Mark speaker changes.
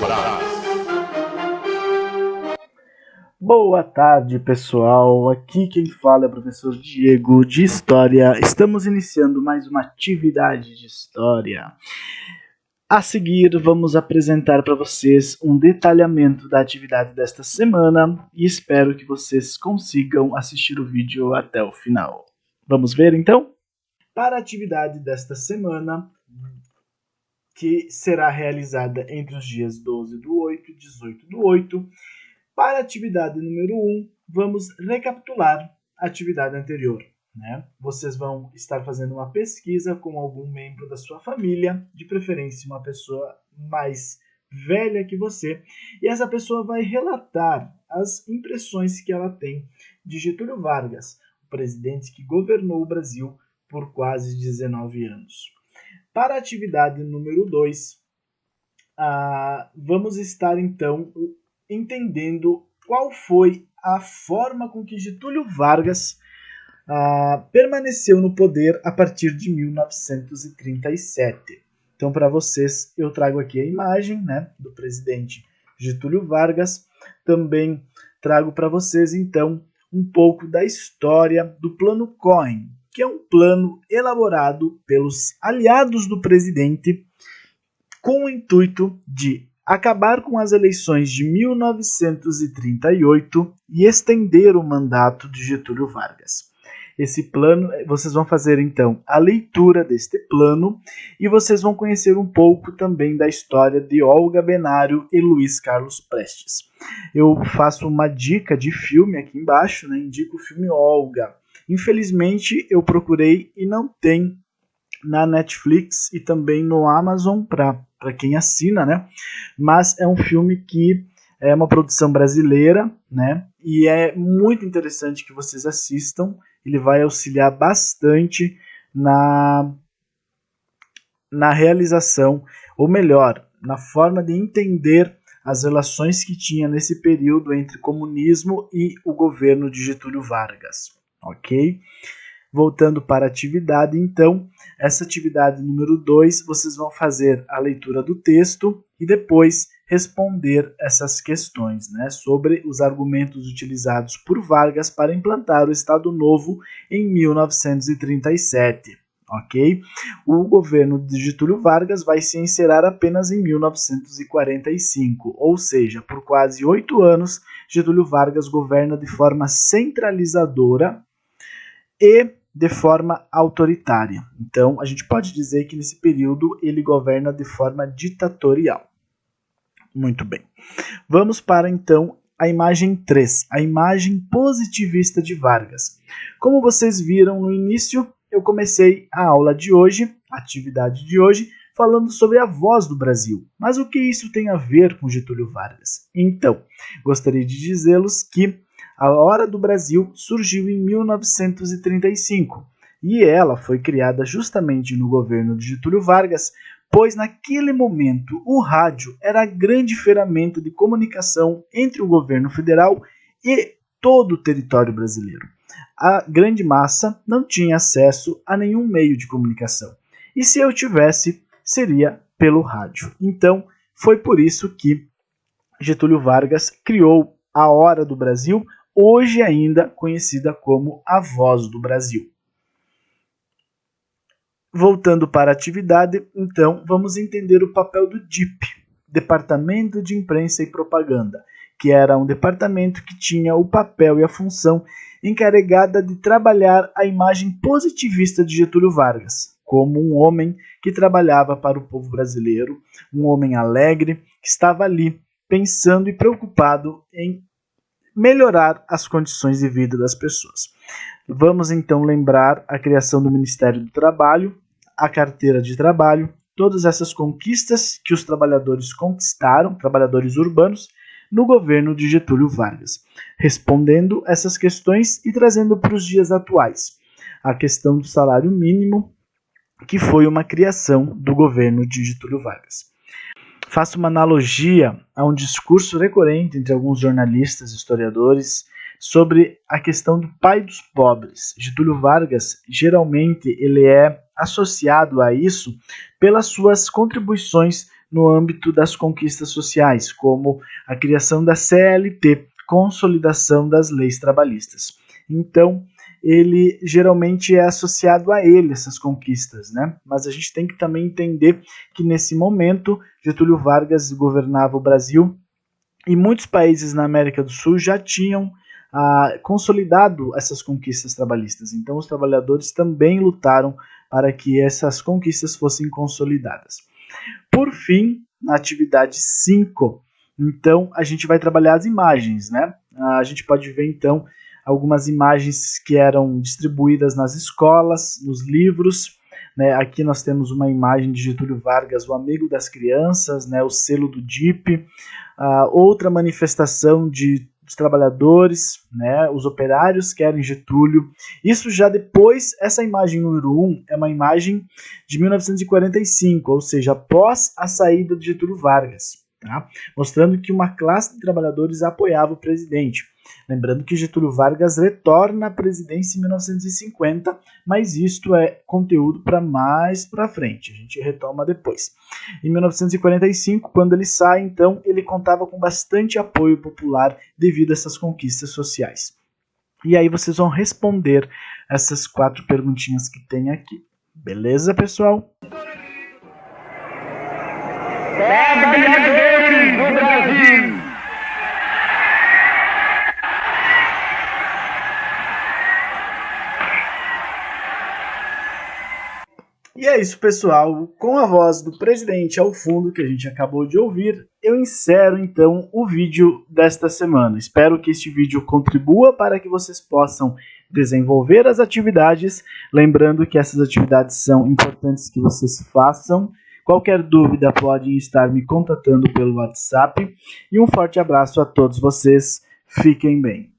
Speaker 1: Brás.
Speaker 2: Boa tarde, pessoal. Aqui quem fala é o professor Diego de História. Estamos iniciando mais uma atividade de História. A seguir, vamos apresentar para vocês um detalhamento da atividade desta semana e espero que vocês consigam assistir o vídeo até o final. Vamos ver, então? Para a atividade desta semana, que será realizada entre os dias 12/8 e 18/8, para a atividade número 1, vamos recapitular a atividade anterior. Vocês vão estar fazendo uma pesquisa com algum membro da sua família, de preferência uma pessoa mais velha que você, e essa pessoa vai relatar as impressões que ela tem de Getúlio Vargas, o presidente que governou o Brasil por quase 19 anos. Para a atividade número 2, vamos estar então entendendo qual foi a forma com que Getúlio Vargas permaneceu no poder a partir de 1937. Então, para vocês, eu trago aqui a imagem do presidente Getúlio Vargas. Também trago para vocês, então, um pouco da história do Plano Cohen, que é um plano elaborado pelos aliados do presidente com o intuito de acabar com as eleições de 1938 e estender o mandato de Getúlio Vargas. Esse plano, vocês vão fazer então a leitura deste plano e vocês vão conhecer um pouco também da história de Olga Benário e Luiz Carlos Prestes. Eu faço uma dica de filme aqui embaixo, indico o filme Olga. Infelizmente eu procurei e não tem na Netflix e também no Amazon para quem assina, mas é um filme que é uma produção brasileira, e é muito interessante que vocês assistam. Ele vai auxiliar bastante na realização, ou melhor, na forma de entender as relações que tinha nesse período entre comunismo e o governo de Getúlio Vargas, ok? Voltando para a atividade, então, essa atividade número 2, vocês vão fazer a leitura do texto e depois responder essas questões, sobre os argumentos utilizados por Vargas para implantar o Estado Novo em 1937, ok? O governo de Getúlio Vargas vai se encerrar apenas em 1945, ou seja, por quase 8 anos, Getúlio Vargas governa de forma centralizadora e de forma autoritária. Então, a gente pode dizer que nesse período ele governa de forma ditatorial. Muito bem. Vamos para, então, a imagem 3, a imagem positivista de Vargas. Como vocês viram no início, eu comecei a aula de hoje, a atividade de hoje, falando sobre a voz do Brasil. Mas o que isso tem a ver com Getúlio Vargas? Então, gostaria de dizê-los que a Hora do Brasil surgiu em 1935 e ela foi criada justamente no governo de Getúlio Vargas, pois naquele momento o rádio era a grande ferramenta de comunicação entre o governo federal e todo o território brasileiro. A grande massa não tinha acesso a nenhum meio de comunicação, e se eu tivesse, seria pelo rádio. Então, foi por isso que Getúlio Vargas criou a Hora do Brasil, hoje ainda conhecida como a Voz do Brasil. Voltando para a atividade, então, vamos entender o papel do DIP, Departamento de Imprensa e Propaganda, que era um departamento que tinha o papel e a função encarregada de trabalhar a imagem positivista de Getúlio Vargas, como um homem que trabalhava para o povo brasileiro, um homem alegre, que estava ali pensando e preocupado em melhorar as condições de vida das pessoas. Vamos então lembrar a criação do Ministério do Trabalho, a carteira de trabalho, todas essas conquistas que os trabalhadores conquistaram, trabalhadores urbanos, no governo de Getúlio Vargas, respondendo essas questões e trazendo para os dias atuais a questão do salário mínimo, que foi uma criação do governo de Getúlio Vargas. Faço uma analogia a um discurso recorrente entre alguns jornalistas e historiadores sobre a questão do pai dos pobres. Getúlio Vargas, geralmente, ele é associado a isso pelas suas contribuições no âmbito das conquistas sociais, como a criação da CLT, Consolidação das Leis Trabalhistas. Então, ele geralmente é associado a ele, essas conquistas, né? Mas a gente tem que também entender que nesse momento Getúlio Vargas governava o Brasil e muitos países na América do Sul já tinham consolidado essas conquistas trabalhistas. Então os trabalhadores também lutaram para que essas conquistas fossem consolidadas. Por fim, na atividade 5, então a gente vai trabalhar as imagens, né? A gente pode ver então algumas imagens que eram distribuídas nas escolas, nos livros, né? Aqui nós temos uma imagem de Getúlio Vargas, o amigo das crianças, né? O selo do DIP, outra manifestação dos trabalhadores, né? Os operários querem Getúlio. Isso já depois, essa imagem número 1 é uma imagem de 1945, ou seja, após a saída de Getúlio Vargas, tá? Mostrando que uma classe de trabalhadores apoiava o presidente. Lembrando que Getúlio Vargas retorna à presidência em 1950, mas isto é conteúdo para mais para frente, a gente retoma depois. Em 1945, quando ele sai, então, ele contava com bastante apoio popular devido a essas conquistas sociais. E aí vocês vão responder essas 4 perguntinhas que tem aqui. Beleza, pessoal?
Speaker 1: Trabalhadores do Brasil!
Speaker 2: E é isso, pessoal. Com a voz do presidente ao fundo, que a gente acabou de ouvir, eu encerro então o vídeo desta semana. Espero que este vídeo contribua para que vocês possam desenvolver as atividades. Lembrando que essas atividades são importantes que vocês façam. Qualquer dúvida podem estar me contatando pelo WhatsApp. E um forte abraço a todos vocês. Fiquem bem.